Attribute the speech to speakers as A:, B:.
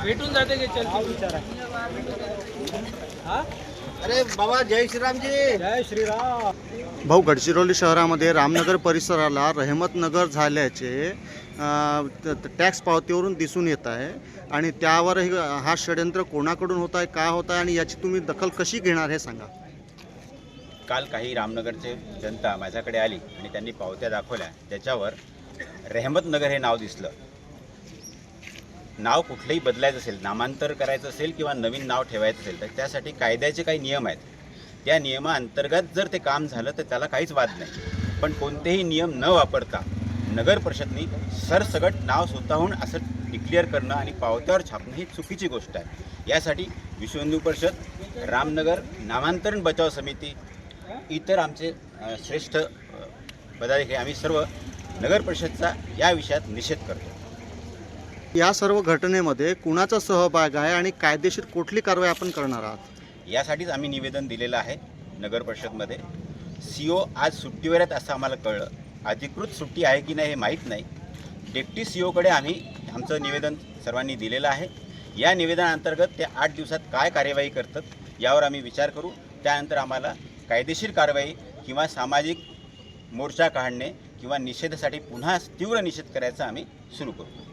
A: भेटून जाते की चल विचारा. हा
B: अरे बाबा जय श्रीरामजी.
A: जय श्रीराम.
C: भाऊ, गडचिरोली शहरामध्ये रामनगर परिसराला रहमतनगर झाल्याचे टॅक्स पावतीवरून दिसून येत आहे आणि त्यावर हा षडयंत्र कोणाकडून होत आहे, का होत आहे आणि याची तुम्ही दखल कशी घेणार हे सांगा.
D: काल काही रामनगरचे जनता माझ्याकडे आली आणि त्यांनी पावत्या दाखवल्या, त्याच्यावर रहमतनगर हे नाव दिसलं. नाव कुठलंही बदलायचं असेल, नामांतर करायचं असेल किंवा नवीन नाव ठेवायचं असेल तर त्यासाठी कायद्याचे काही नियम आहेत. त्या नियमाअंतर्गत जर ते काम झालं तर त्याला काहीच वाद नाही. पण कोणतेही नियम न वापरता नगर परिषदनी सरसगट नाव स्वतःहून असं डिक्लेअर करणं आणि पावत्यावर छापणं ही चुकीची गोष्ट आहे. यासाठी विश्व हिंदू परिषद, रामनगर नामांतरण बचाव समिती, इतर आमचे श्रेष्ठ पदाधिकारी आम्ही सर्व नगर परिषदचा या विषयात निषेध करतो.
C: या सर्व घटनेमध्ये कुणाचा सहभाग आहे आणि कायदेशीर कुठली कारवाई आपण करणार आहात?
D: यासाठीच आम्ही निवेदन दिलेलं आहे नगर परिषदमध्ये. CO आज सुट्टीवर आहेत असं आम्हाला कळलं. अधिकृत सुट्टी आहे की नाही हे माहीत नाही. डेप्टी COकडे आम्ही आमचं निवेदन सर्वांनी दिलेलं आहे. या निवेदनाअंतर्गत ते 8 दिवसात काय कार्यवाही करतात यावर आम्ही विचार करू. त्यानंतर आम्हाला कायदेशीर कारवाई किंवा सामाजिक मोर्चा काढणे किंवा निषेधासाठी पुन्हा तीव्र निषेध करायचा आम्ही सुरू करू.